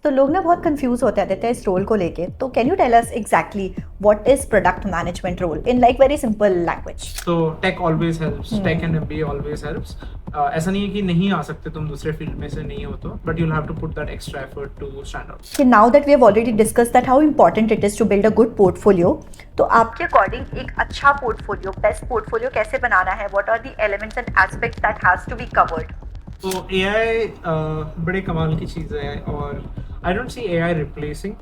तो लोग ना बहुत कंफ्यूज होते हैं इस रोल को लेके, तो can you tell us exactly what is product management role in like very simple language? तो tech always helps, tech and MBA always helps. ऐसा नहीं है कि नहीं आ सकते तुम दूसरे फील्ड में से नहीं हो तो, but you'll have to put that extra effort to stand out. Now that we have already discuss that how important it is to build a good portfolio, तो आपके अकॉर्डिंग एक अच्छा पोर्टफोलियो, बेस्ट पोर्टफोलियो कैसे बनाना है? What are the elements and aspects that has to be covered? तो AI बड़े कमाल की चीज़ है, और I don't see AI replacing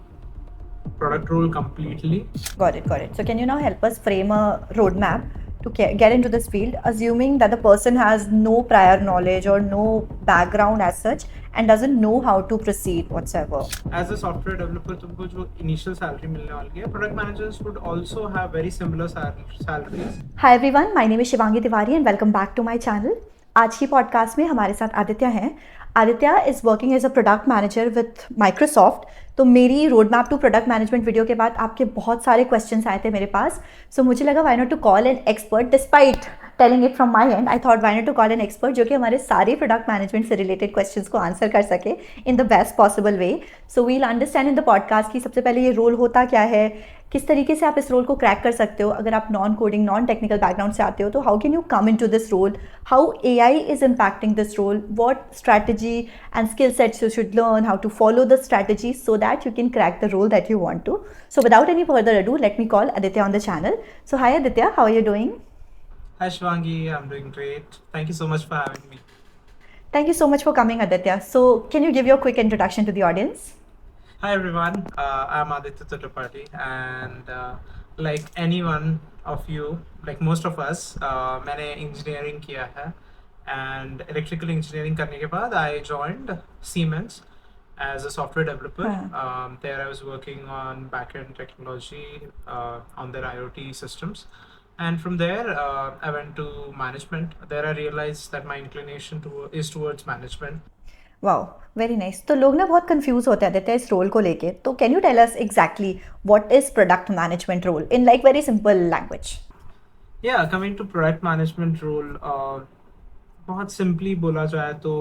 product role completely. Got it, got it. So can you now help us frame a roadmap to get into this field, assuming that the person has no prior knowledge or no background as such and doesn't know how to proceed whatsoever? As a software developer, तुमको जो initial salary मिलने वाली है, product managers would also have very similar salaries. Hi everyone, my name is Shivangi Tiwari and welcome back to my channel. आज की podcast में हमारे साथ आदित्य हैं। Aditya is working as a product manager with Microsoft. तो मेरी road map to product management video के बाद आपके बहुत सारे क्वेश्चंस आए थे मेरे पास, सो मुझे लगा why not to call an expert, despite telling it from my and I thought why not to call an expert जो कि हमारे सारे प्रोडक्ट मैनेजमेंट से रिलेटेड क्वेश्चंस को आंसर कर सके in the best possible way. So we'll understand in the podcast कि सबसे पहले ये रोल होता क्या है, किस तरीके से आप इस रोल को क्रैक कर सकते हो। अगर आप non coding, non technical background से आते हो तो how can you come in to this role, how AI is impacting this role, what strategy and skill sets you should learn, how to follow the strategy so that you can crack the role that you want to. So without any further ado, let me call Aditya on the channel. So hi Aditya, how are you doing? Hi Shivangi, I'm doing great. Thank you so much for having me. Thank you so much for coming, Aditya. So can you give your quick introduction to the audience? Hi everyone, I'm Aditya Chaturpati, and like anyone of you, like most of us, मैंने engineering किया है, and electrical engineering करने के बाद I joined Siemens as a software developer. There I was working on back-end technology on their IoT systems, and from there I went to management. There I realized that my inclination is towards management. Wow, very nice. तो लोग ना बहुत confuse होते हैं इस role को लेके, तो can you tell us exactly what is product management role in like very simple language? Yeah, coming to product management role, बहुत सिंपली बोला जाए तो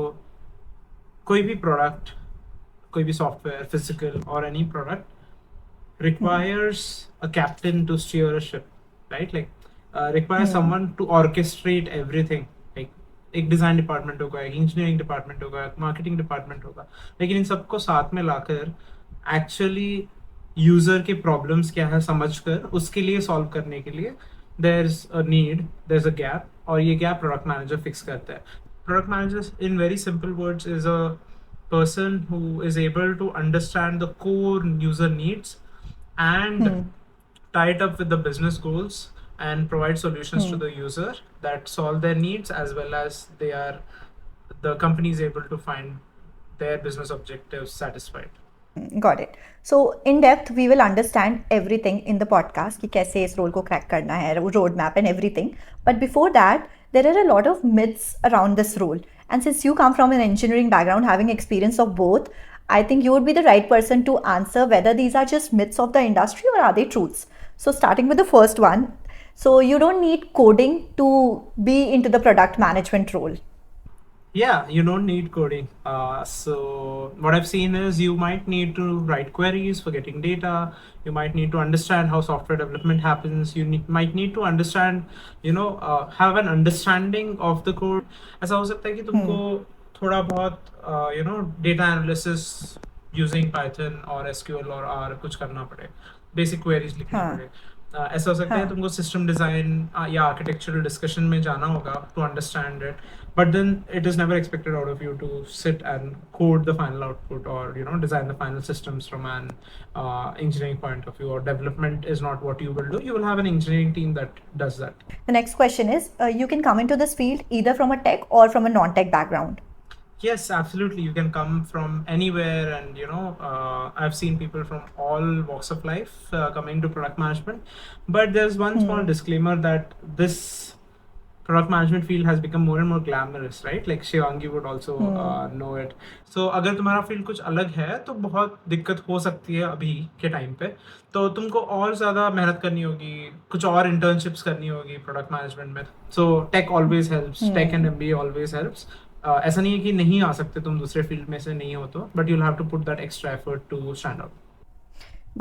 कोई भी प्रोडक्ट, कोई भी सॉफ्टवेयर, फिजिकल और any product requires a captain to steer a ship, right? Like requires someone to orchestrate everything. Like एक डिज़ाइन डिपार्टमेंट होगा, एक इंजीनियरिंग डिपार्टमेंट होगा, एक मार्केटिंग डिपार्टमेंट होगा, लेकिन इन सबको साथ में लाकर एक्चुअली यूज़र के प्रॉब्लम्स क्या है समझकर उसके लिए सॉल्व करने के लिए there's a need, there's a gap, और ये gap product manager fix करता है. Product manager, in very simple words, is a person who is able to understand the core user needs and tie it up with the business goals and provide solutions to the user that solve their needs, as well as the company is able to find their business objectives satisfied. Got it. So in depth we will understand everything in the podcast कि कैसे इस role को crack करना है, road map and everything. But before that there are a lot of myths around this role, and since you come from an engineering background having experience of both, I think you would be the right person to answer whether these are just myths of the industry or are they truths. So starting with the first one, so you don't need coding to be into the product management role. Yeah, you don't need coding. So what I've seen is you might need to write queries for getting data. You might need to understand how software development happens. You might need to understand, have an understanding of the code. ऐसा हो सकता है कि तुमको थोड़ा बहुत, data analysis using Python और SQL और R कुछ करना पड़े, basic queries लिखना पड़े. ऐसा हो सकता है तुमको सिस्टम डिज़ाइन या आर्किटेक्चरल डिस्कशन में जाना होगा to understand it, but then it is never expected out of you to sit and code the final output और design the final systems from an engineering point of view, or development is not what you will do. You will have an engineering team that does that. The next question is, you can come into this field either from a tech or from a non-tech background. Yes, absolutely. You can come from anywhere, and I've seen people from all walks of life coming to product management. But there's one small disclaimer that this product management field has become more and more glamorous, right? Like Shivangi would also know it. So अगर तुम्हारा field कुछ अलग है तो बहुत दिक्कत हो सकती है अभी के टाइम पे, तो तुमको और ज़्यादा मेहनत करनी होगी, कुछ और इंटर्नशिप्स करनी होगी प्रोडक्ट मैनेजमेंट में. So tech always helps, tech and MBA always helps. ऐसा नहीं है कि नहीं आ सकते तुम दूसरे फील्ड में से नहीं हो तो, but you will have to put that extra effort to stand out.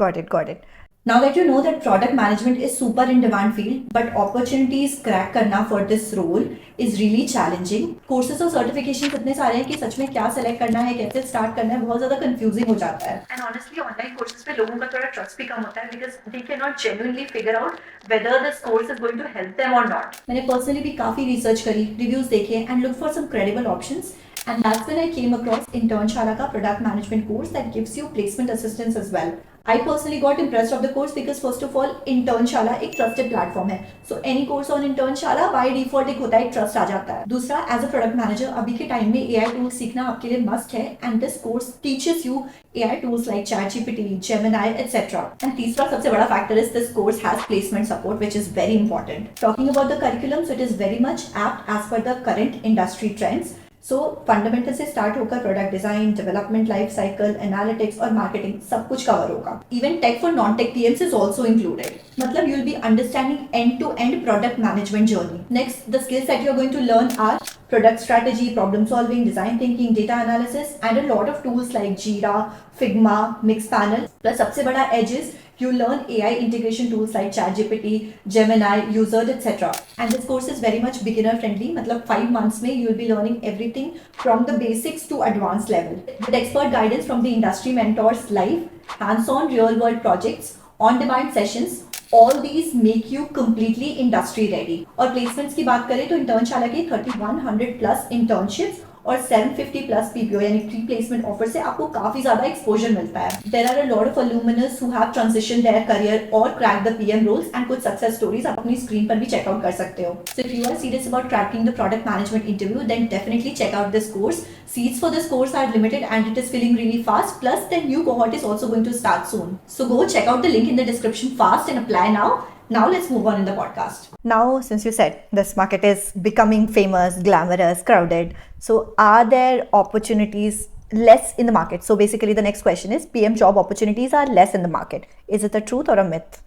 Got it, got it. Now that you know that product management is super in demand field, but opportunities crack करना for this role is really challenging. Courses और certifications इतने सारे हैं कि सच में क्या select करना है, कैसे start करना है, बहुत ज़्यादा confusing हो जाता है. And honestly, online courses पे लोगों का थोड़ा trust भी कम होता है because they cannot genuinely figure out whether this course is going to help them or not. मैंने personally भी काफ़ी research करी, reviews देखे and look for some credible options. And that's when I came across Internshala का product management course that gives you placement assistance as well. I personally got impressed of the course because first of all Internshala एक trusted platform है. So any course on Internshala by default एक होता है, एक trust आ जाता है. दूसरा, as a product manager अभी के टाइम में AI tools सीखना आपके लिए must है and this course teaches you AI tools like ChatGPT, Gemini, etc. And तीसरा सबसे बड़ा factor is this course has placement support which is very important. Talking about the curriculum, so it is very much apt as per the current industry trends. So fundamental से start होकर product design, development life cycle, analytics और marketing सब कुछ cover होगा. Even tech for non tech PMs is also included. मतलब you will be understanding end to end product management journey. Next, the skills that you are going to learn are product strategy, problem solving, design thinking, data analysis and a lot of tools like Jira, Figma, Mixpanel. Plus सबसे बड़ा edge is you learn AI integration tools like ChatGPT, Gemini, Users, etc. And this course is very much beginner friendly. मतलब 5 months में you will be learning everything from the basics to advanced level. With expert guidance from the industry mentors live, hands-on real world projects, on-demand sessions, all these make you completely industry ready. और placements की बात करें तो इंटर्नशाला के 3100 plus internships और 750 plus PPO यानी pre placement offer से आपको काफी ज्यादा एक्सपोजर मिलता है. There are a lot of alumnus who have transitioned their career or cracked the PM roles and कुछ success stories आप अपनी स्क्रीन पर भी चेकआउट कर सकते हो. So if you are serious about cracking the product management interview, then definitely check out this course. Seats for this course are limited and it is filling really fast. Plus the new cohort is also going to start soon. So go check out the link in the description fast and apply now. Now let's move on in the podcast. Now, since you said this market is becoming famous, glamorous, crowded, so are there opportunities less in the market? So basically the next question is, PM job opportunities are less in the market. Is it a truth or a myth?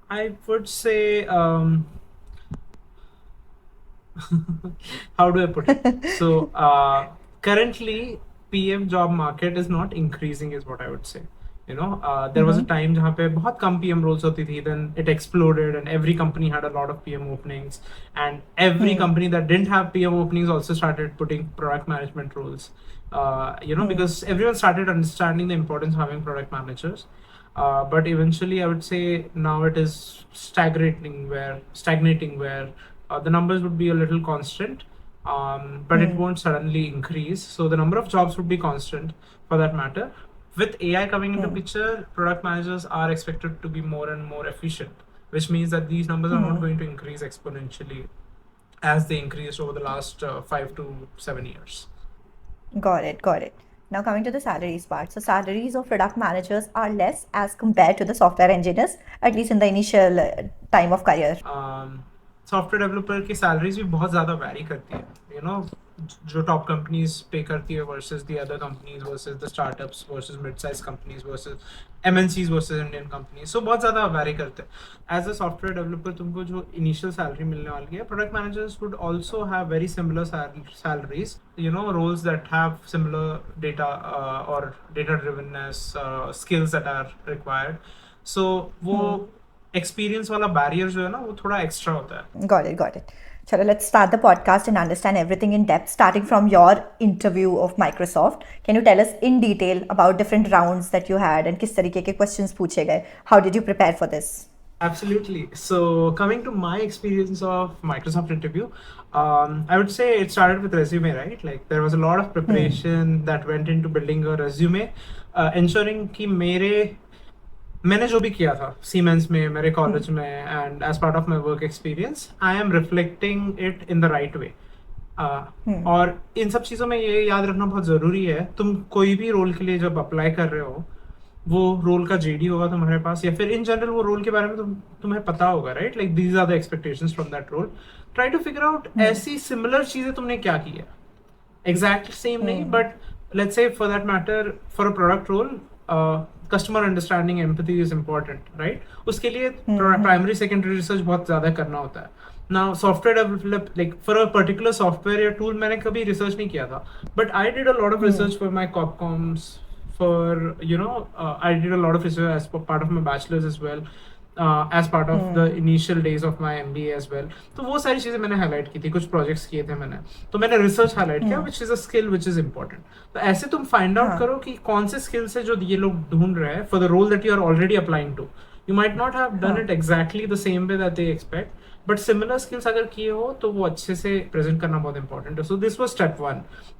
I would say, how do I put it? So currently PM job market is not increasing is what I would say. You know, there was a time जहाँ पे बहुत कम PM roles होती थी, then it exploded and every company had a lot of PM openings and every company that didn't have PM openings also started putting product management roles, you know, because everyone started understanding the importance of having product managers. But eventually I would say now it is stagnating where the numbers would be a little constant, but it won't suddenly increase. So the number of jobs would be constant for that matter. With AI coming into picture, product managers are expected to be more and more efficient, which means that these numbers are not going to increase exponentially as they increased over the last 5 to 7 years. Got it, got it. Now coming to the salaries part. So salaries of product managers are less as compared to the software engineers, at least in the initial time of career. Software developer की salaries भी बहुत ज़्यादा vary करती है, you know, जो top companies पे करती है versus the other companies versus the startups versus mid size companies versus MNCs versus Indian companies. So बहुत ज़्यादा वैरी करते हैं. एज अ सॉफ्टवेयर डेवलपर तुमको जो इनिशियल सैलरी मिलने वाली है, product managers would also have very similar salaries, you know, roles that have similar data और data drivenness skills that are required. So वो एक्सपीरियंस वाला बैरियर जो है ना वो थोड़ा एक्स्ट्रा होता है. Got it, got it. Chalo, let's start the podcast and understand everything in depth, starting from your interview of Microsoft. Can you tell us in detail about different rounds that you had and किस तरीके के questions पूछे गए? How did you prepare for this? Absolutely. So coming to my experience of Microsoft interview, I would say it started with resume, right? Like there was a lot of preparation that went into building a resume, ensuring कि मैंने जो भी किया था siemens में, मेरे college में and as part of my work experience, I am reflecting it in the right way. और इन सब चीज़ों में ये याद रखना बहुत ज़रूरी है, तुम कोई भी रोल के लिए जब अप्लाई कर रहे हो, वो रोल का JD होगा तुम्हारे पास, या फिर इन जनरल वो रोल के बारे में तुम्हें पता होगा, right? Like these are the expectations from that role. Try to figure out ऐसी सिमिलर चीज़ें तुमने क्या की है, एग्जैक्ट सेम नहीं, but let's say for that matter for a product role, customer understanding empathy is important, right? उसके लिए primary secondary research बहुत ज़्यादा करना होता है. Now software develop like for a particular software या टूल मैंने कभी रिसर्च नहीं किया था, but I did a lot of research for my कॉपकॉम्स, for I did a lot of research as part of my bachelor's as well, as part of the initial days of my MBA as well. तो वो सारी चीजें मैंने highlight की थी, कुछ projects किए थे मैंने, तो मैंने रिसर्च हाईलाइट किया which is a skill which is important. तो ऐसे तुम फाइंड आउट करो कि कौन से स्किल्स है जो ये लोग ढूंढ रहे हैं for the role that you are already applying to. You might not have done it exactly the same way that they expect, but similar skills अगर किए हो तो वो अच्छे से प्रेजेंट करना बहुत इंपॉर्टेंट है. So this was step 1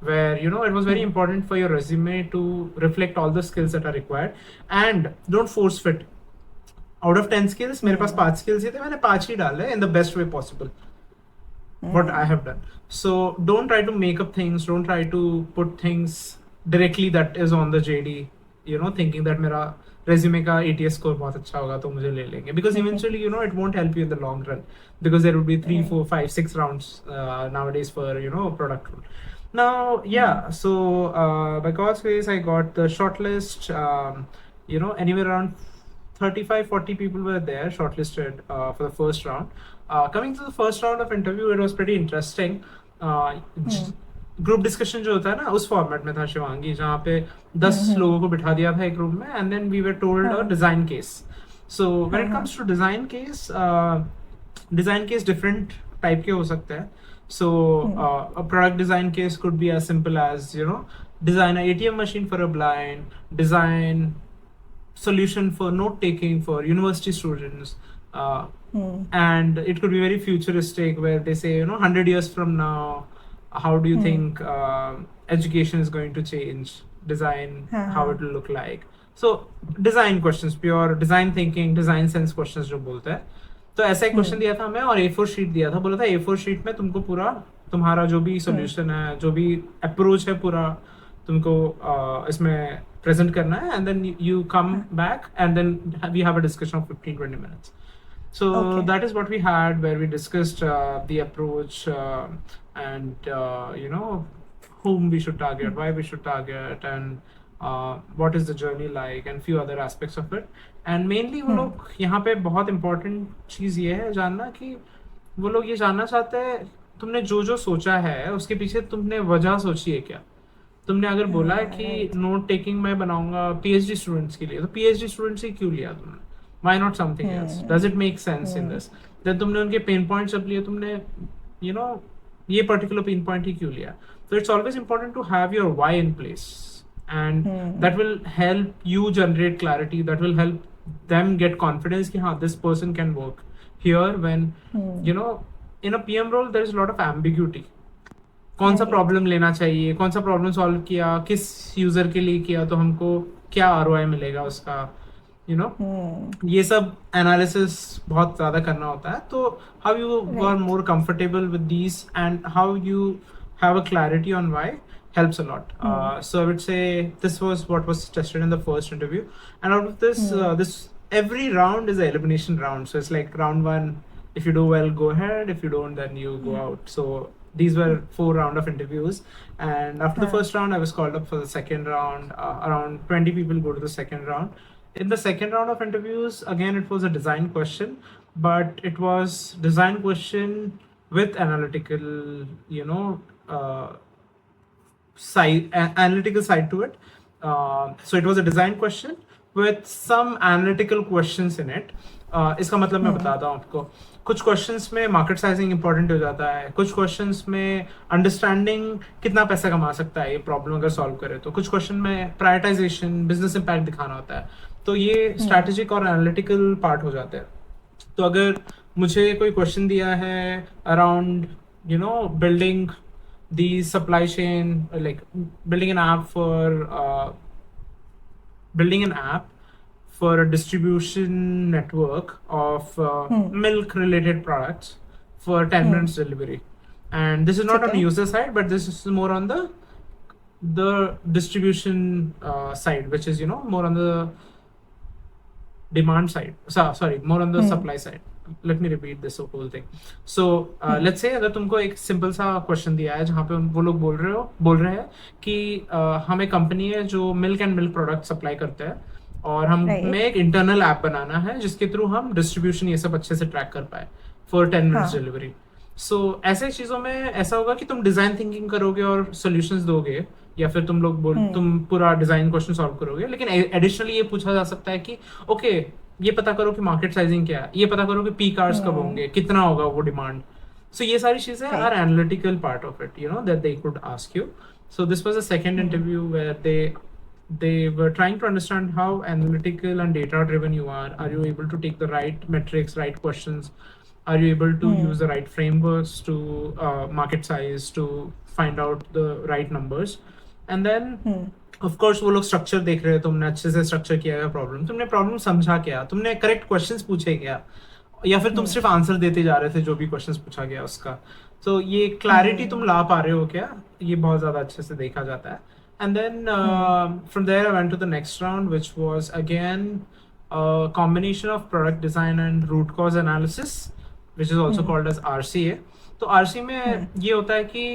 where it was very important for your resume to reflect all the skills that are required and don't force fit. Out of 10 skills मेरे पास 5 स्किल्स ही थे, मैंने 5 ही डाले इन the best way possible what I have done. So don't try to make up things, don't try to put things directly that is on the JD, thinking that मेरा resume का ATS score बहुत अच्छा होगा तो मुझे ले लेंगे, because eventually it won't help you in the long run, because there would be 3, 4, 5, 6 rounds nowadays for product role. Now so by God's grace I got the shortlist. Anywhere around 35-40 people were there shortlisted for the first round. Coming to the first round of interview, it was pretty interesting. Group discussion जो होता है ना उस format में था शिवांगी, जहाँ पे 10 लोगों को बिठा दिया था एक रूम में and then we were told a design case. So when it comes to design case different type के हो सकते हैं. So a product design case could be as simple as design a ATM machine for a blind, design solution for note taking for university students, and it could be very futuristic where they say 100 years from now how do you think education is going to change, design how it will look like. So design questions, pure design thinking, design sense questions जो बोलते हैं. तो ऐसा एक question दिया था हमें और A4 शीट दिया था, बोला था A4 शीट में तुमको पूरा तुम्हारा जो भी सोल्यूशन है, जो भी अप्रोच है, पूरा तुमको इसमें प्रेजेंट करना है, and then you come back and then we have a discussion of 15-20 minutes. So that is what we had, where we discussed the approach and whom we should target, why we should target, and what is the journey like, and few other aspects of it. And mainly वो लोग यहाँ पे बहुत important चीज़ ये है जानना कि वो लोग ये जानना चाहते हैं तुमने जो सोचा है उसके पीछे तुमने वजह सोची है क्या. तुमने अगर बोला है कि नोट टेकिंग मैं बनाऊंगा PhD स्टूडेंट्स के लिए, तो PhD स्टूडेंट्स ही क्यों लिया तुमने, why not something else, does it make sense in this. then तुमने उनके पेन पॉइंट जब लिए, तुमने ये पर्टिकुलर पेन पॉइंट ही क्यों लिया. so it's always important to have your why in place, and that will help you generate clarity, that will help them get confidence कि हाँ this person can work here. when in a PM role there is a lot of ambiguity. कौन सा problem लेना चाहिए, कौन सा problem solve किया, किस यूजर के लिए किया, तो हमको क्या ROI मिलेगा उसका, ये सब एनालिसिस बहुत ज्यादा करना होता है. तो how you are more comfortable with these and how you have a clarity on why helps a lot. So I would say this was what was tested in the first interview, and out of this this every round is an elimination round. So it's like round 1, if you do well go ahead, if you don't then you go out. So these were 4 rounds of interviews, and after the first round I was called up for the second round. Around 20 people go to the second round. In the second round of interviews, again it was a design question, but it was design question with analytical analytical side to it. So it was a design question with some analytical questions in it. इसका मतलब मैं बताता हूँ आपको. कुछ questions में market sizing important हो जाता है, कुछ क्वेश्चंस में अंडरस्टैंडिंग कितना पैसा कमा सकता है ये प्रॉब्लम अगर सॉल्व करे, तो कुछ क्वेश्चन में प्रायोरिटाइजेशन, बिजनेस इंपैक्ट दिखाना होता है. तो ये स्ट्रैटेजिक और एनालिटिकल पार्ट हो जाते हैं. तो अगर मुझे कोई क्वेश्चन दिया है around building the supply chain, like building an app for a distribution network of milk related products for 10 minutes delivery, and this is not on the user side, but this is more on the distribution side, which is more on the demand side, sorry more on the supply side. Let me repeat this whole thing. So let's say अगर तुमको एक simple सा question दिया है जहाँ पे वो लोग बोल रहे हैं कि हम एक कंपनी है जो milk and milk product supply करते हैं, और हमें एक इंटरनल ऐप बनाना है जिसके थ्रू हम डिस्ट्रीब्यूशन ये सब अच्छे से ट्रैक कर पाए for 10 minutes हाँ. डिलीवरी. सो ऐसे चीज़ों में ऐसा होगा कि तुम डिज़ाइन थिंकिंग करोगे और सॉल्यूशंस दोगे, या फिर तुम पूरा डिज़ाइन क्वेश्चन सॉल्व करोगे, लेकिन एडिशनली ये पूछा जा सकता है कि ओके, ये पता करो कि मार्केट साइजिंग क्या है, ये पता करो कि पीक आवर्स कब होंगे, कितना होगा वो डिमांड. सो ये सारी चीज़ें Right. Are analytical part of it, that they could ask you. So this was a second interview where they were trying to understand how analytical and data driven you are. Are you able to take the right metrics, right questions? Are you able to use the right frameworks to market size, to find out the right numbers? And then of course वो लोग structure देख रहे हैं, तुमने अच्छे से structure किया है प्रॉब्लम, तुमने प्रॉब्लम समझा क्या, तुमने करेक्ट क्वेश्चंस पूछे क्या, या फिर तुम सिर्फ आंसर देते जा रहे थे जो भी क्वेश्चंस पूछा गया उसका. तो ये क्लैरिटी तुम ला पा रहे हो क्या, ये बहुत ज़्यादा अच्छे से देखा जाता है. And then from there I went to the next round, which was again a combination of product design and root cause analysis, which is also called as RCA. तो RCA में ये होता है कि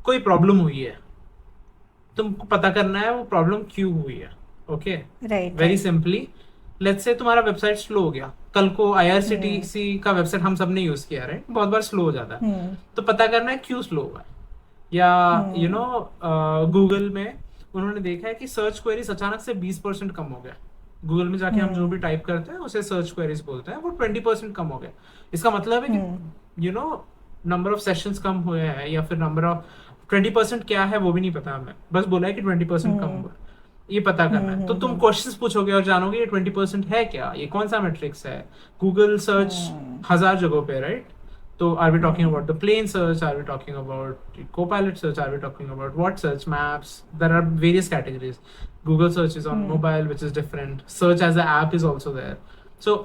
कोई प्रॉब्लम हुई है, तुमको पता करना है वो प्रॉब्लम क्यों हुई है. Okay, very simply, let's say तुम्हारा वेबसाइट स्लो हो गया. कल को IRCTC का वेबसाइट हम सब ने यूज किया, राइट, बहुत बार स्लो हो जाता है. तो पता करना है क्यों स्लो हुआ है. या गूगल में उन्होंने देखा है कि सर्च क्वेरीज अचानक से 20% कम हो गया. गूगल में जाके हम जो भी टाइप करते हैं उसे सर्च क्वेरीज बोलते हैं, वो 20% कम हो गया. इसका मतलब है कि नंबर ऑफ सेशंस कम हुए हैं, या फिर नंबर ऑफ 20% क्या है वो भी नहीं पता हमें, बस बोला है कि 20% कम हुआ, ये पता करना है. तो तुम क्वेश्चंस पूछोगे और जानोगे ये 20% है क्या, ये कौन सा मैट्रिक्स है. गूगल सर्च 1000 जगहों पे, right. So are we talking about the plain search? Are we talking about Copilot search? Are we talking about what search? Maps? There are various categories. Google search is on mobile, which is different. Search as an app is also there. So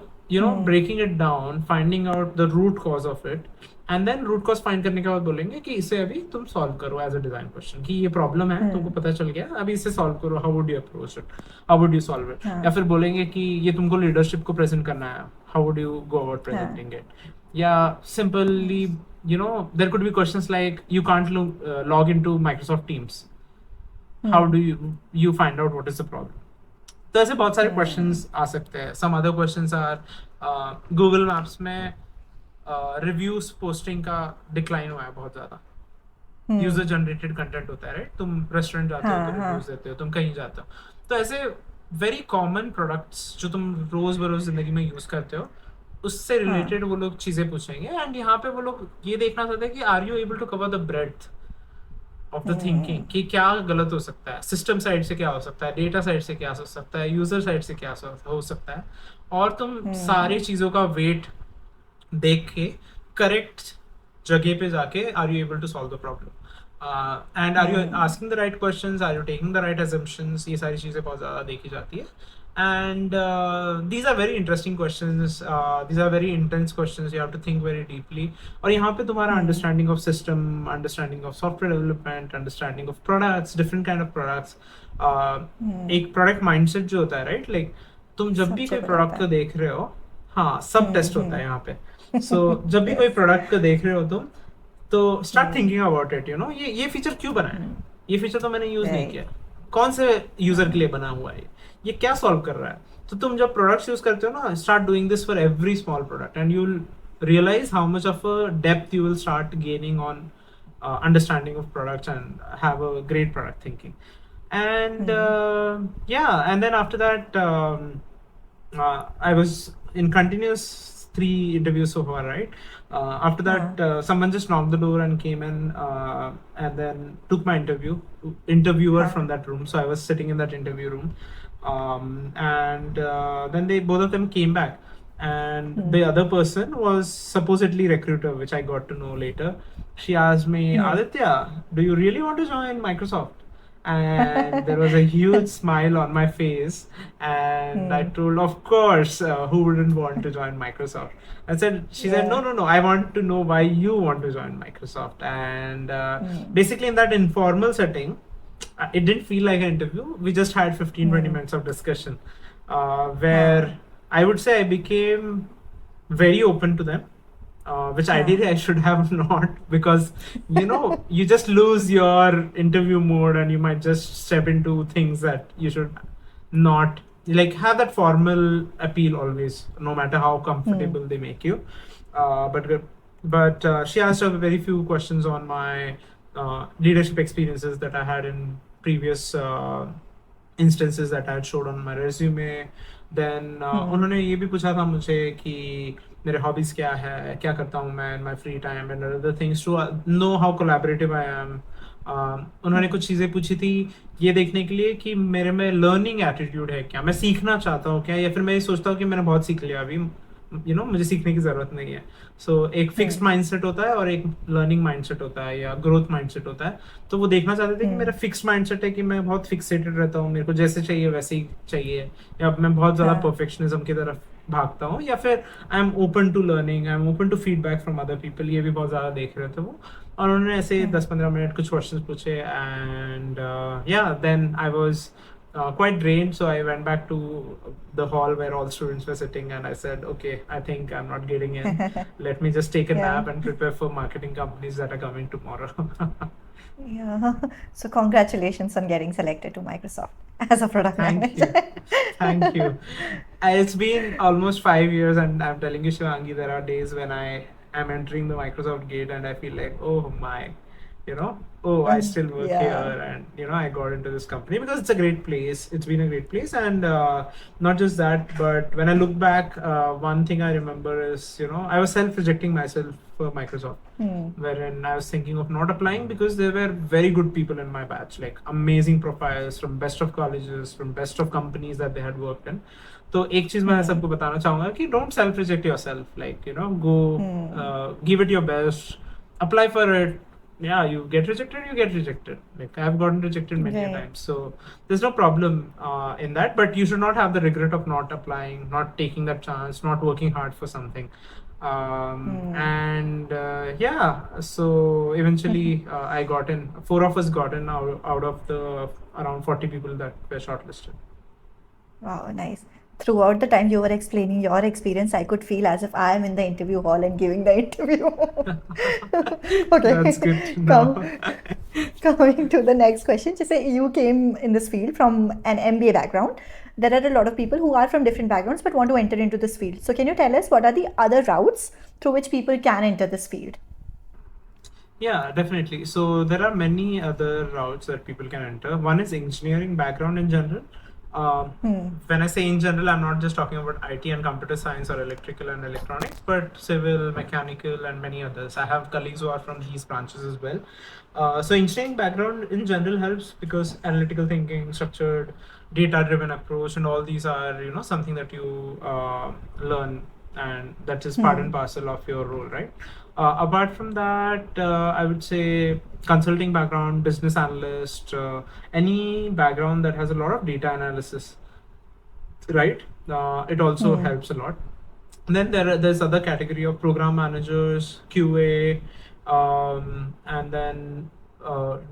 breaking it down, finding out the root cause of it, and then root cause find करने के बाद बोलेंगे कि इसे अभी तुम solve करो as a design question. कि ये problem है, तुमको पता चल गया, अभी इसे solve करो. How would you approach it? How would you solve it? या फिर बोलेंगे कि ये तुमको leadership को present करना है. How would you go about presenting it? Yeah, simply, there could be questions like you can't log into Microsoft Teams. How do you find out what is the problem? तो ऐसे बहुत सारे questions आ सकते हैं. Some other questions are Google Maps में reviews posting का decline हुआ है बहुत ज़्यादा. User generated content होता है, right? तुम restaurant जाते हो तो reviews देते हो, तुम कहीं जाते हो. तो ऐसे very common products जो तुम रोज बरोज जिंदगी में यूज करते हो, उससे रिलेटेड वो लोग चीजें पूछेंगे. एंड यहाँ पे वो लोग ये देखना चाहते हैं कि are you able to cover the breadth of the thinking, कि क्या गलत हो सकता है, सिस्टम साइड से क्या हो सकता है, डेटा साइड से क्या हो सकता है, यूजर साइड से क्या हो सकता है, और तुम सारी चीजों का वेट देख के करेक्ट जगह पे जाके are you able to solve the problem, and are you asking the right questions, are you taking the right assumptions. ये सारी चीजें बहुत ज्यादा देखी जाती है. And these are very interesting questions. These are very intense questions. You have to think very deeply. और यहाँ पे तुम्हारा understanding of system, understanding of software development, understanding of products, different kind of products. एक product mindset जो होता है, right? Like तुम जब भी कोई product को देख रहे हो, हाँ, सब test होता है यहाँ पे. So जब भी कोई product को देख रहे हो तुम, तो start thinking about it. ये feature क्यों बना है? ये feature तो मैंने use नहीं किया. कौन से यूजर के लिए बना हुआ है, ये क्या सॉल्व कर रहा है. तो तुम जब प्रोडक्ट्स यूज करते हो ना, start doing this for every small product and you will realize how much of a depth you will start gaining on understanding of products and have a great product thinking. And and then after that I was in continuous 3 interviews so far, right? After that someone just knocked the door and came in and then took my interviewer from that room. So I was sitting in that interview room, and then both of them came back, and the other person was supposedly recruiter, which I got to know later. She asked me, Aditya, do you really want to join Microsoft? And there was a huge smile on my face, and I told, of course, who wouldn't want to join Microsoft? She said, no, I want to know why you want to join Microsoft. And basically in that informal setting, it didn't feel like an interview. We just had 15-20 minutes of discussion, where I would say I became very open to them. Which ideally I should have not, because you just lose your interview mode and you might just step into things that you should not, like, have that formal appeal always, no matter how comfortable they make you. but she asked a very few questions on my leadership experiences that I had in previous instances that I had showed on my resume. Then उन्होंने ये भी पूछा था मुझे कि मेरे hobbies क्या है, क्या करता हूँ मैं in my free time and other things to know how collaborative I am. उन्होंने कुछ चीज़ें पूछी थी ये देखने के लिए कि मेरे में लर्निंग एटीट्यूड है क्या, मैं सीखना चाहता हूँ क्या, या फिर मैं ये सोचता हूँ कि मैंने बहुत सीख लिया अभी, मुझे सीखने की ज़रूरत नहीं है. सो एक फिक्स्ड माइंडसेट होता है और एक लर्निंग माइंडसेट होता है या ग्रोथ माइंडसेट होता है. तो वो देखना चाहते थे कि मेरा फिक्स्ड माइंडसेट है कि मैं बहुत फिक्सेटेड रहता हूँ, मेरे को जैसे चाहिए वैसे ही चाहिए, या मैं बहुत ज़्यादा परफेक्शनिज्म की तरफ भागता हूँ, या फिर I am open to learning, I am open to feedback from other people. ये भी बहुत ज़्यादा देख रहे थे वो. और उन्होंने ऐसे 10-15 मिनट कुछ क्वेश्चन पूछे एंड या then I was quite drained, so I went back to the hall where all students were sitting, and I said, okay, I think I'm not getting in. Let me just take a nap and prepare for marketing companies that are coming tomorrow. Yeah. So congratulations on getting selected to Microsoft as a product Thank you. manager. Thank you. It's been almost 5 years, and I'm telling you, Shivangi, there are days when I am entering the Microsoft gate and I feel like, oh my, I still work Yeah. here, and I got into this company because it's a great place. It's been a great place, and not just that, but when I look back, one thing I remember is, I was self-rejecting myself for Microsoft, wherein I was thinking of not applying because there were very good people in my batch, like amazing profiles from best of colleges, from best of companies that they had worked in. तो एक चीज मैं सबको बताना चाहूंगा कि don't self reject yourself, like go give it your best, apply for it. Yeah, you get rejected. Like I've gotten rejected many a Right. times, so there's no problem in that. But you should not have the regret of not applying, not taking that chance, not working hard for something. And yeah, so eventually I got in. 4 of us got in out of the around 40 people that were shortlisted. Wow, nice. Throughout the time you were explaining your experience, I could feel as if I am in the interview hall and giving the interview. Okay. That's good to know. Coming to the next question, just say you came in this field from an MBA background. There are a lot of people who are from different backgrounds but want to enter into this field. So can you tell us what are the other routes through which people can enter this field? Yeah, definitely. So there are many other routes that people can enter. One is engineering background in general. When I say in general, I'm not just talking about IT and computer science or electrical and electronics, but civil, mechanical, and many others. I have colleagues who are from these branches as well. So engineering background in general helps because analytical thinking, structured, data-driven approach, and all these are something that you learn, and that is part and parcel of your role, right? Apart from that, I would say consulting background, business analyst, any background that has a lot of data analysis, right? It also helps a lot. And then there's other category of program managers, QA, and then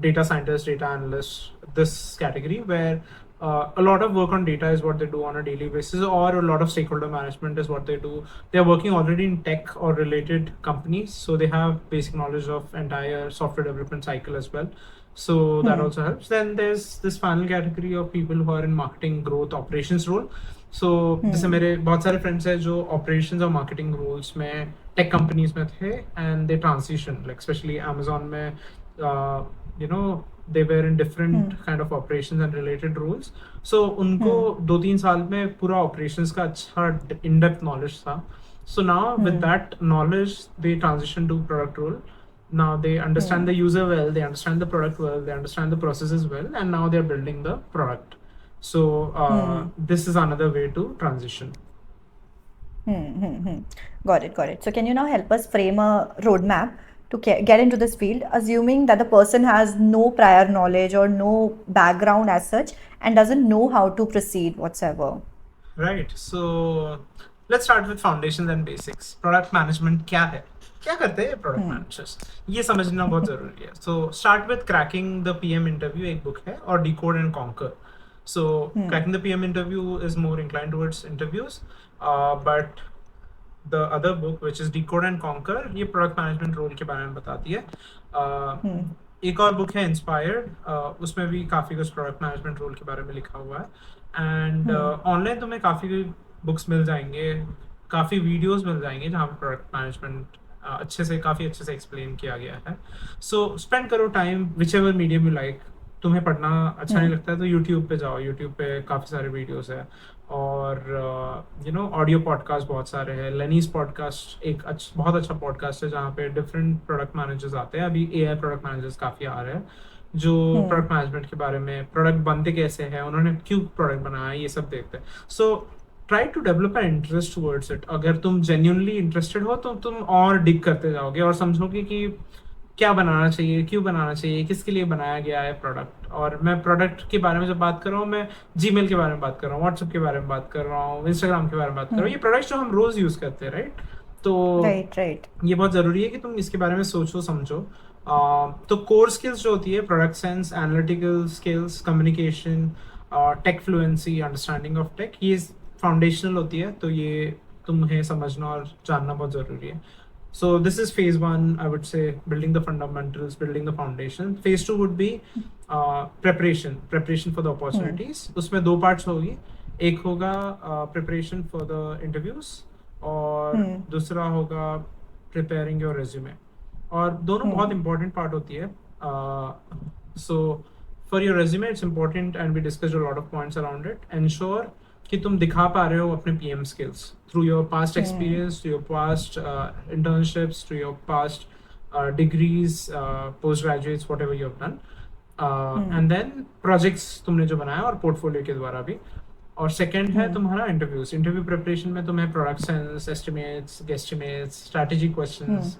data scientists, data analysts. This category where a lot of work on data is what they do on a daily basis, or a lot of stakeholder management is what they do. They're working already in tech or related companies, so they have basic knowledge of entire software development cycle as well. So that also helps. Then there's this final category of people who are in marketing, growth, operations role. So जैसे मेरे बहुत सारे friends हैं जो operations और marketing roles में tech companies में थे, and they transition, like especially Amazon में they were in different kind of operations and related roles. So उनको 2-3 साल में पूरा operations का अच्छा in-depth knowledge था. So now with that knowledge, they transition to product role. Now they understand the user well, they understand the product well, they understand the processes well, and now they're building the product. So this is another way to transition. Got it. So can you now help us frame a roadmap to get into this field, assuming that the person has no prior knowledge or no background as such and doesn't know how to proceed whatsoever? Right. So let's start with foundations and basics. Product management क्या है? क्या करते हैं product managers, ये समझना बहुत जरूरी है. So start with cracking the PM interview, एक बुक है, और decode and conquer. So cracking the PM interview is more inclined towards interviews, but the other book which is decode and conquer, ये product management role के बारे में बताती है. एक और बुक है इंस्पायर्ड, उसमें भी काफ़ी कुछ प्रोडक्ट मैनेजमेंट रोल के बारे में लिखा हुआ है. एंड ऑनलाइन तुम्हें काफ़ी बुक्स मिल जाएंगे. काफ़ी वीडियोस मिल जाएंगे जहाँ पे प्रोडक्ट मैनेजमेंट काफ़ी अच्छे से एक्सप्लेन किया गया है. सो स्पेंड करो time which ever medium you like. तुम्हें पढ़ना अच्छा नहीं लगता है तो यूट्यूब पे जाओ, यूट्यूब पे काफ़ी सारे वीडियोस है. और ऑडियो पॉडकास्ट बहुत सारे हैं. लेनीज पॉडकास्ट एक बहुत अच्छा पॉडकास्ट है जहाँ पे डिफरेंट प्रोडक्ट मैनेजर्स आते हैं. अभी एआई प्रोडक्ट मैनेजर्स काफ़ी आ रहे हैं जो प्रोडक्ट मैनेजमेंट के बारे में, प्रोडक्ट बनते कैसे हैं, उन्होंने क्यों प्रोडक्ट बनाया, ये सब देखते हैं. So try to develop an interest towards it. अगर तुम जेन्युइनली इंटरेस्टेड हो तो तुम और डिग करते जाओगे और समझोगे कि क्या बनाना चाहिए, क्यों बनाना चाहिए, किसके लिए बनाया गया है प्रोडक्ट. और मैं प्रोडक्ट के बारे में जब बात कर रहा हूँ, मैं जीमेल के बारे में बात कर रहा हूँ, व्हाट्सएप के बारे में बात कर रहा हूँ, इंस्टाग्राम के बारे में बात कर रहा हूँ. ये प्रोडक्ट्स जो हम रोज यूज करते हैं, राइट. तो राइट. ये बहुत ज़रूरी है कि तुम इसके बारे में सोचो समझो. तो कोर स्किल्स जो होती है, product sense, analytical skills, communication, tech fluency, understanding of tech, ये फाउंडेशनल होती है. तो ये तुम्हें समझना और जानना बहुत ज़रूरी है. So this is phase one, I would say, building the fundamentals, building the foundation. Phase two would be preparation for the opportunities. उसमें दो parts होगी. एक होगा preparation for the interviews और दूसरा होगा preparing your resume. और दोनों बहुत important part होती है. So for your resume, it's important and we discussed a lot of points around it. Ensure कि तुम दिखा पा रहे हो अपने PM skills through your past experience, through your past internships, through your past degrees, post graduates, whatever you have done. And then projects तुमने जो बनाया और पोर्टफोलियो के द्वारा भी. और सेकंड है तुम्हारा इंटरव्यूज. इंटरव्यू प्रिपरेशन में तुम्हें product sense, estimates, guesstimates, strategy questions,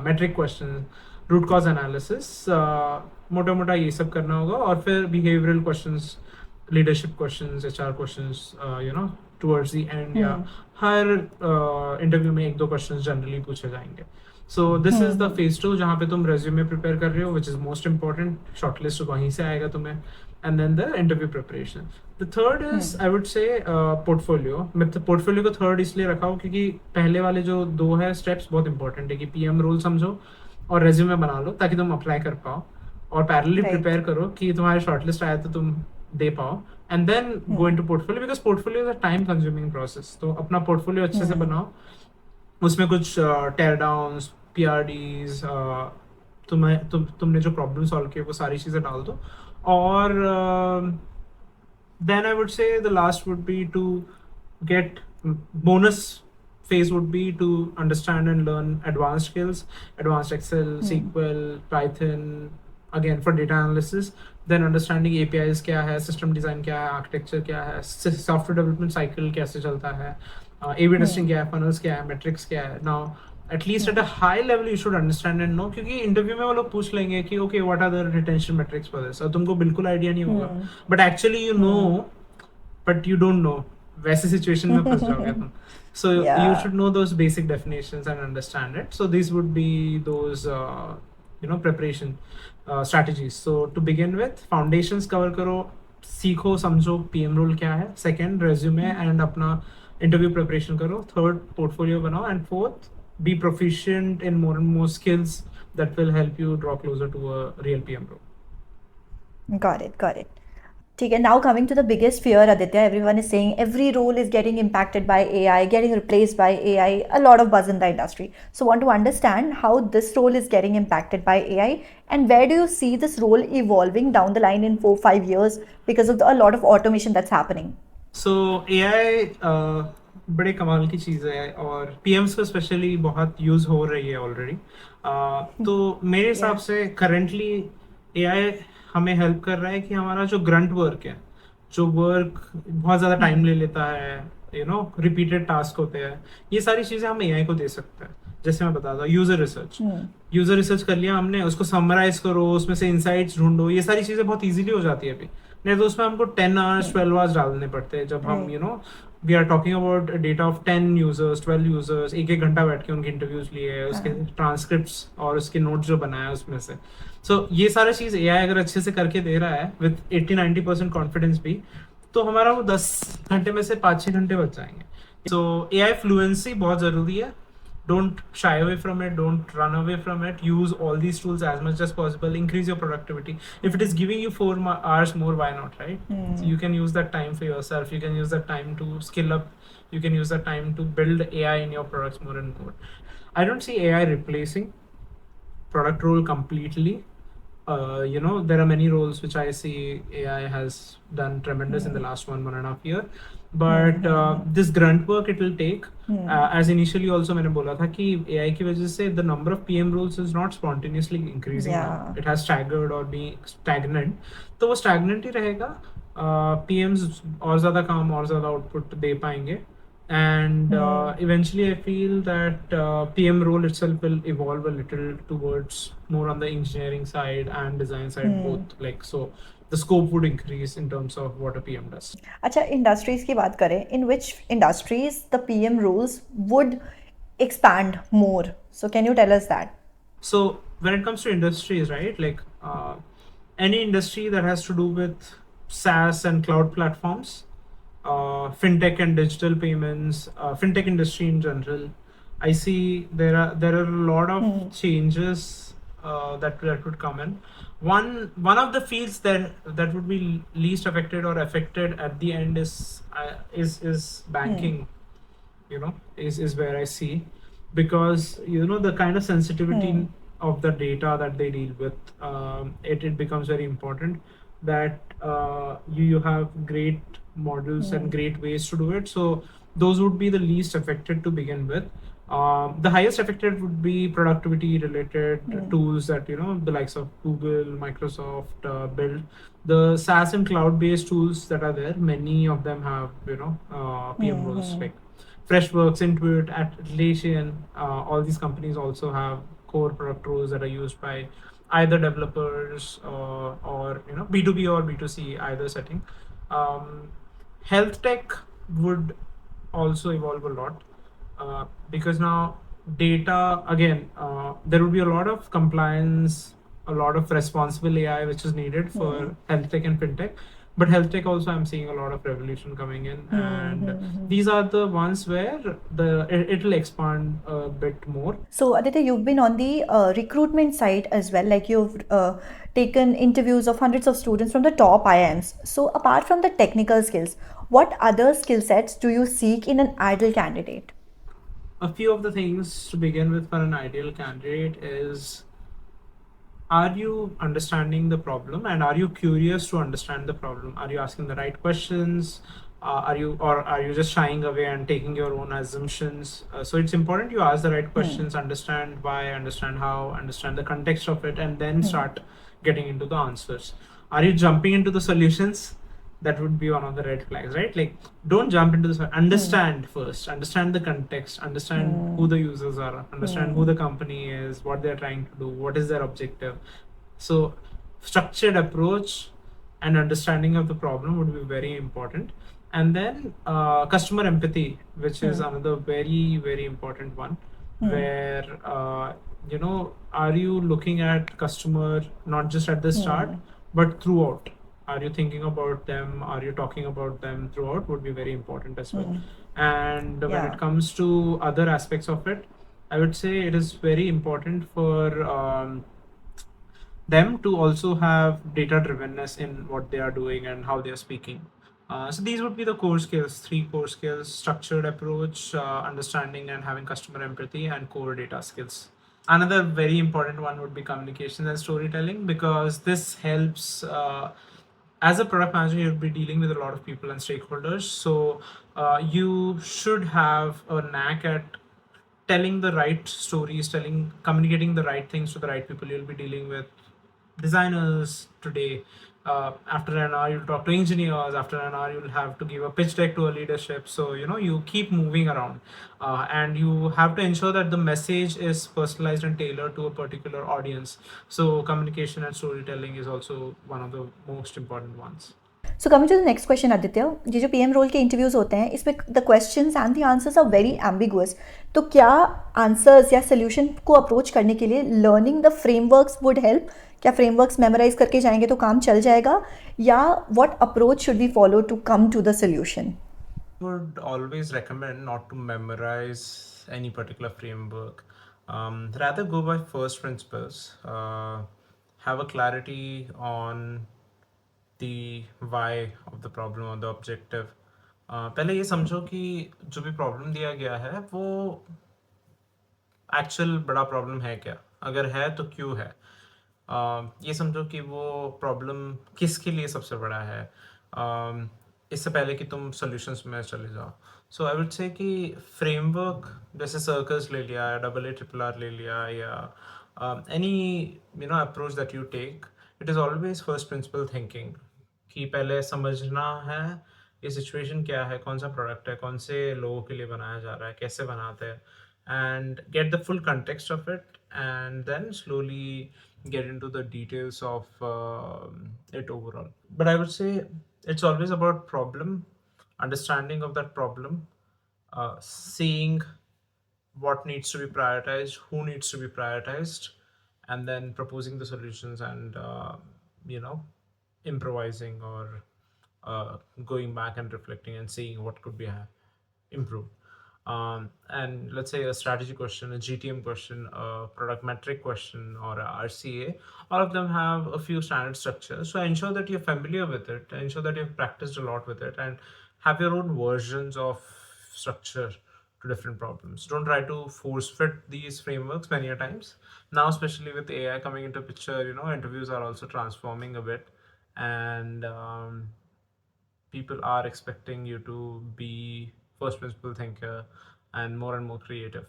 metric question, root cause analysis, मोटा मोटा ये सब करना होगा. और फिर behavioural questions, leadership questions, HR questions, towards the end. या हर इंटरव्यू में एक दो क्वेश्चंस जनरली पूछे जाएंगे. So this is the phase two जहाँ पे तुम रेज्यूमे प्रिपेयर कर रहे हो, which is most important. Shortlist वहीं से आएगा तुम्हें. And then the interview preparation. The third is, I would say, portfolio. मैं पोर्टफोलियो को थर्ड इसलिए रखा हूँ क्योंकि पहले वाले जो दो है स्टेप्स बहुत इंपॉर्टेंट है कि पीएम रोल समझो और रेज्यूमे बना लो ताकि तुम अप्लाई कर पाओ. और पैरेलली प्रिपेयर करो कि तुम्हारे शॉर्टलिस्ट आया तो तुम दे पाओ. And then go into portfolio, because portfolio is a time consuming process. तो अपना पोर्टफोलियो अच्छे से बनाओ. उसमें कुछ टेयर डाउन्स, पीआरडीज, तुमने जो प्रॉब्लम सॉल्व किए वो सारी चीजें डाल दो. और then I would say the last would be to get bonus phase would be to understand and learn advanced skills, advanced Excel, SQL, Python, again for data analysis. Then understanding APIs क्या है, system design क्या है, architecture क्या है, software development cycle कैसे चलता है, A/B testing क्या है, funnels क्या है, metrics क्या है. Now at least at a high level you should understand and know, क्योंकि इंटरव्यू में वो लोग पूछ लेंगे कि okay what are the retention metrics for this, और तुमको बिल्कुल आइडिया नहीं होगा. But actually you know but you don't know. वैसे सिचुएशन में फंस जाओगे तुम. So you should know those basic definitions and understand it. So these would be those preparation strategies. So to begin with, foundations cover करो, सीखो समझो PM role क्या है. Second, resume and अपना interview preparation करो. Third, portfolio बनाओ. And fourth, be proficient in more and more skills that will help you draw closer to a real PM role. Got it. ठीक है, now coming to the biggest fear, Aditya, everyone is saying every role is getting impacted by AI, getting replaced by AI, a lot of buzz in the industry. So want to understand how this role is getting impacted by AI and where do you see this role evolving down the line in 4-5 years because of a lot of automation that's happening? So AI बड़े कमाल की चीज़ है और PMs को specially बहुत use हो रही है ऑलरेडी. तो मेरे हिसाब से करंटली AI हमें हेल्प कर रहा है कि हमारा जो ग्रंट वर्क है, जो वर्क बहुत ज़्यादा टाइम ले लेता है, रिपीटेड टास्क होते हैं, ये सारी चीज़ें हम AI को दे सकते हैं. जैसे मैं बता दूँ, यूज़र रिसर्च कर लिया हमने, उसको समराइज करो, उसमें से इंसाइट्स ढूंढो, ये सारी चीज़ें बहुत ईजिली हो जाती है अभी. नहीं तो उसमें हमको 10 hours 12 hours डालने पड़ते हैं. जब हम we are talking about data of 10 users 12 users, एक घंटा बैठ के उनके इंटरव्यूज लिए, उसके ट्रांसक्रिप्ट्स और उसके नोट्स जो बनाया उसमें से. सो ये सारा चीज़ AI अगर अच्छे से करके दे रहा है विथ 80-90% कॉन्फिडेंस भी, तो हमारा वो 10 घंटे में से 5-6 घंटे बच जाएंगे. सो AI फ्लुएंसी बहुत ज़रूरी है. don't shy away from it, don't run away from it. Use all these tools as much as possible, increase your productivity. If it is giving you 4 hours more, why not, right? So you can use that time for yourself, you can use that time to skill up, you can use that time to build AI in your products more and more. I don't see AI replacing product role completely. There are many roles which I see AI has done tremendous in the last 1.5 year. But this grunt work it will take. As initially also मैंने बोला था कि AI की वजह से the number of PM roles is not spontaneously increasing now. Yeah. It has staggered or being stagnant. तो वो stagnant ही रहेगा. PMs और ज़्यादा काम और ज़्यादा output दे पाएंगे. And eventually I feel that PM role itself will evolve a little towards more on the engineering side and design side both, like, so the scope would increase in terms of what a PM does. अच्छा, industries की बात करें, in which industries the PM roles would expand more, so can you tell us that? So when it comes to industries, right, like any industry that has to do with SaaS and cloud platforms, fintech and digital payments, fintech industry in general, I see there are a lot of changes that would come in. One of the fields that would be least affected or affected at the end is banking. Is where I see, because the kind of sensitivity of the data that they deal with, it becomes very important that you have great models and great ways to do it. So those would be the least affected to begin with. The highest affected would be productivity related tools that the likes of Google, Microsoft build. The SaaS and cloud based tools that are there, many of them have PM roles, like Freshworks, Intuit, Atlassian. All these companies also have core product roles that are used by either developers or B2B or B2C, either setting. Health tech would also evolve a lot, because now data again, there would be a lot of compliance, a lot of responsible AI which is needed for health tech and fintech. But health tech also, I'm seeing a lot of revolution coming in, and these are the ones where it'll expand a bit more. So Aditya, you've been on the recruitment side as well, like you've taken interviews of hundreds of students from the top IIMs. So apart from the technical skills, what other skill sets do you seek in an ideal candidate? A few of the things to begin with for an ideal candidate is, are you understanding the problem, and are you curious to understand the problem? Are you asking the right questions? Are you just shying away and taking your own assumptions? So it's important you ask the right questions, understand why, understand how, understand the context of it, and then start getting into the answers. Are you jumping into the solutions? That would be one of the red flags, right? Like, don't jump into this. Understand first. Understand the context. Understand who the users are. Understand who the company is. What they're trying to do. What is their objective. So, structured approach and understanding of the problem would be very important. And then customer empathy, which is another very, very important one, where are you looking at customer not just at the start but throughout? Are you thinking about them? Are you talking about them throughout? Would be very important as well. And when Yeah. it comes to other aspects of it, I would say it is very important for them to also have data drivenness in what they are doing and how they are speaking. So these would be the core skills, 3 core skills: structured approach, understanding and having customer empathy, and core data skills. Another very important one would be communication and storytelling, because this helps. As a product manager, you'll be dealing with a lot of people and stakeholders. So you should have a knack at telling the right stories, communicating the right things to the right people. You'll be dealing with designers today. After an hour, you'll talk to engineers. After an hour, you'll have to give a pitch deck to a leadership. So you keep moving around, and you have to ensure that the message is personalized and tailored to a particular audience. So communication and storytelling is also one of the most important ones. So coming to the next question, Aditya, ये जो PM role के interviews होते हैं, इसमें the questions and the answers are very ambiguous. तो क्या answers या solution को अप्रोच करने के लिए learning the frameworks would help? क्या फ्रेमवर्क्स मेमोराइज करके जाएंगे तो काम चल जाएगा, या what approach should we follow to come to the solution? Would always recommend not to memorize any particular framework. Rather go by first principles. Have a clarity on the why of the problem or the objective. पहले ये समझो कि जो भी problem दिया गया है वो एक्चुअल बड़ा प्रॉब्लम है क्या, अगर है तो क्यों है। ये समझो कि वो प्रॉब्लम किसके लिए सबसे बड़ा है, इससे पहले कि तुम सॉल्यूशंस में चले जाओ। सो आई वुड से कि फ्रेमवर्क जैसे सर्कल्स ले लिया, डबल ए ट्रिपल आर ले लिया, या any approach that you take, it is always first principle thinking, कि पहले समझना है ये सिचुएशन क्या है, कौन सा प्रोडक्ट है, कौन से लोगों के लिए बनाया जा रहा है, कैसे बनाते हैं, and get the full context of it, and then slowly get into the details of it overall. But I would say it's always about problem, understanding of that problem, seeing what needs to be prioritized, who needs to be prioritized, and then proposing the solutions, and improvising, or going back and reflecting and seeing what could be improved. And let's say a strategy question, a GTM question, a product metric question, or a RCA, all of them have a few standard structures. So ensure that you're familiar with it, ensure that you've practiced a lot with it, and have your own versions of structure to different problems. Don't try to force fit these frameworks many a times. Now, especially with AI coming into picture, interviews are also transforming a bit, and people are expecting you to be first principle thinker and more creative.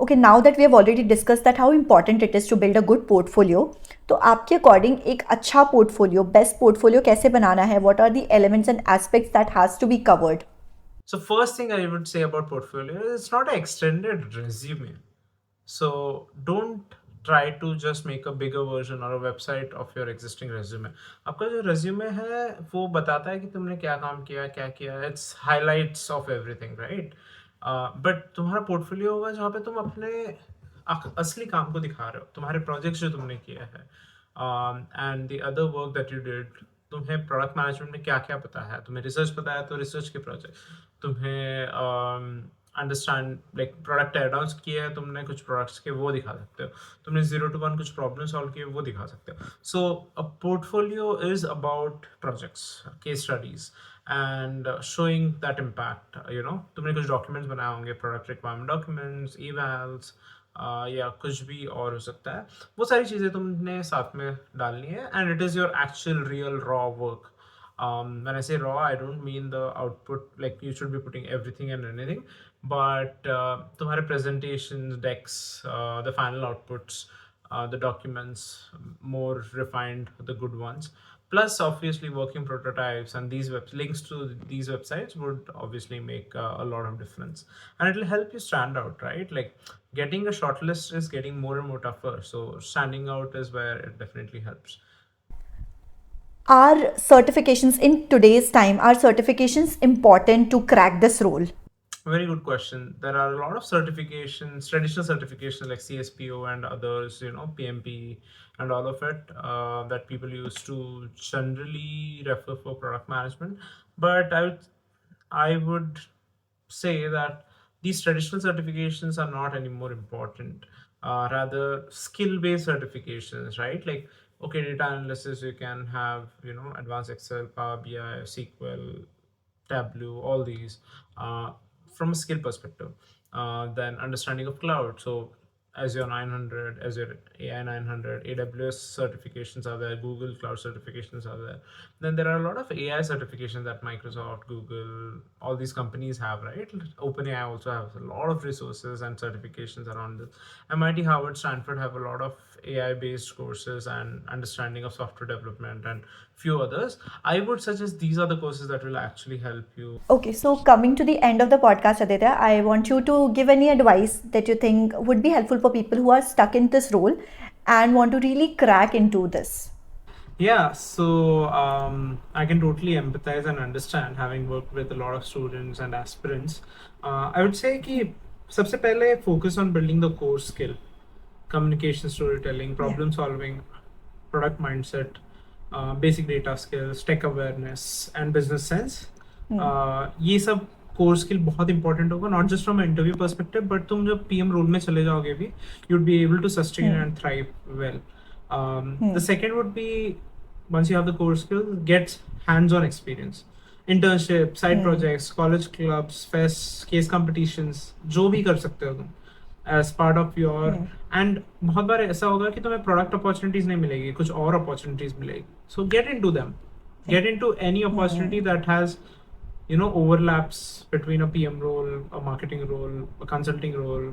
Okay, now that we have already discussed that how important it is to build a good portfolio, तो आपके according एक अच्छा portfolio, best portfolio कैसे बनाना है? What are the elements and aspects that has to be covered? So first thing I would say about portfolio is it's not an extended resume. So don't try to just make a bigger version or a website of your existing resume. आपका जो resume है वो बताता है कि तुमने क्या काम किया, क्या किया, it's highlights of everything, right? But तुम्हारा पोर्टफोलियो होगा जहाँ पे तुम अपने असली काम को दिखा रहे हो, तुम्हारे प्रोजेक्ट्स जो तुमने किया है, and the other work that you did. तुम्हें प्रोडक्ट मैनेजमेंट में क्या क्या पता है, तुम्हें रिसर्च पता है तो रिसर्च के प्रोजेक्ट, तुम्हें understand like product add ons किए हैं तुमने कुछ प्रोडक्ट्स के, वो दिखा सकते हो। तुमने 0 to 1 कुछ प्रॉब्लम सॉल्व किए, वो दिखा सकते हो। So a portfolio is about projects, case studies, and showing that impact. तुमने कुछ डॉक्यूमेंट्स बनाए होंगे, प्रोडक्ट रिक्वायरमेंट डॉक्यूमेंट्स, ईवैल्स, या कुछ भी और हो सकता है, वो सारी चीज़ें तुमने साथ में डालनी है, and it is your actual real raw work. When I say raw, I don't mean the output, like you should be putting everything and anything, but तुम्हारे presentations, decks, the final outputs, the documents, more refined, the good ones. Plus, obviously, working prototypes and these links to these websites would obviously make a lot of difference, and it will help you stand out, right? Like getting a shortlist is getting more and more tougher, so standing out is where it definitely helps. Are certifications in today's time, are certifications important to crack this role? Very good question. There are a lot of certifications, traditional certifications like CSPO and others, PMP and all of it, that people used to generally refer for product management. But I would say that these traditional certifications are not anymore important. Rather, skill-based certifications, right? Like, okay, data analysis, you can have, advanced Excel, Power BI, SQL, Tableau, all these. From a skill perspective, then understanding of cloud, so Azure 900, Azure AI 900, AWS certifications are there, Google Cloud certifications are there. Then there are a lot of AI certifications that Microsoft, Google, all these companies have, right? OpenAI also has a lot of resources and certifications around this. MIT, Harvard, Stanford have a lot of AI based courses and understanding of software development and few others. I would suggest these are the courses that will actually help you. Okay, so coming to the end of the podcast, Aditya, I want you to give any advice that you think would be helpful for people who are stuck in this role and want to really crack into this. Yeah, so I can totally empathize and understand, having worked with a lot of students and aspirants. I would say कि सबसे पहले focus on building the core skill, communication, storytelling, problem solving, product mindset, basic data skills, tech awareness, and business sense. ये सब core skill बहुत important होगा, not just from interview perspective, but तुम जब PM role में चले जाओगे भी, you'd be able to sustain and thrive well. The second would be, once you have the core skills, get hands-on experience, internship, side projects, college clubs, fests, case competitions, जो भी कर सकते हो तुम as part of your, and बहुत बार ऐसा होगा कि तुम्हें product opportunities नहीं मिलेगी, कुछ और opportunities मिलेगी, so get into them, get into any opportunity that has, you know, overlaps between a PM role, a marketing role, a consulting role,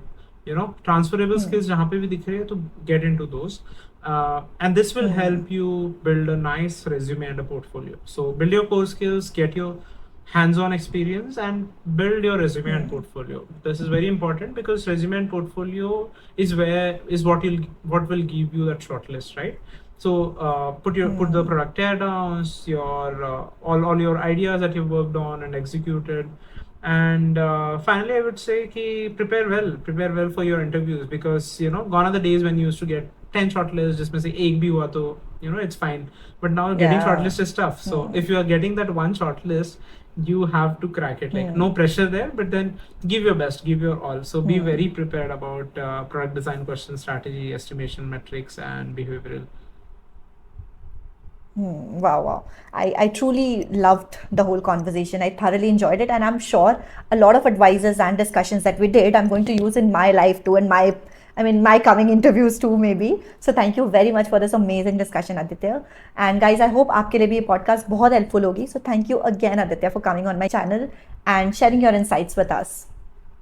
you know, transferable skills जहाँ पे भी दिख रही है, तो get into those. And this will help you build a nice resume and a portfolio. So build your core skills, get your hands-on experience, and build your resume and portfolio. This is very important because resume and portfolio is what will give you that shortlist, right? So put the product teardowns, your all your ideas that you've worked on and executed. And finally, I would say ki prepare well for your interviews, because you know, gone are the days when you used to get 10 shortlists, जिसमें से एक भी हुआ तो you know it's fine, but now getting shortlist is tough. So if you are getting that one shortlist, you have to crack it, like no pressure there, but then give your best, give your all. So be very prepared about product design questions, strategy, estimation, metrics, and behavioral. Wow. I truly loved the whole conversation. I thoroughly enjoyed it. And I'm sure a lot of advices and discussions that we did, I'm going to use in my life too, in my coming interviews too, maybe. So thank you very much for this amazing discussion, Aditya. And guys, I hope आपके लिए भी ये podcast बहुत helpful होगी. So thank you again, Aditya, for coming on my channel and sharing your insights with us.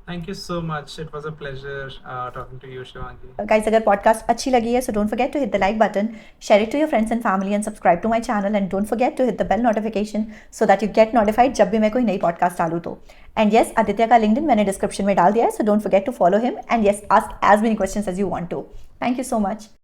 Thank you so much. It was a pleasure talking to you, Shivangi. Guys, अगर podcast अच्छी लगी है, so don't forget to hit the like button, share it to your friends and family, and subscribe to my channel. And don't forget to hit the bell notification so that you get notified जब भी मैं कोई नई podcast डालूँ तो. And yes, Aditya का LinkedIn मैंने description में डाल दिया है, so don't forget to follow him. And yes, ask as many questions as you want to. Thank you so much.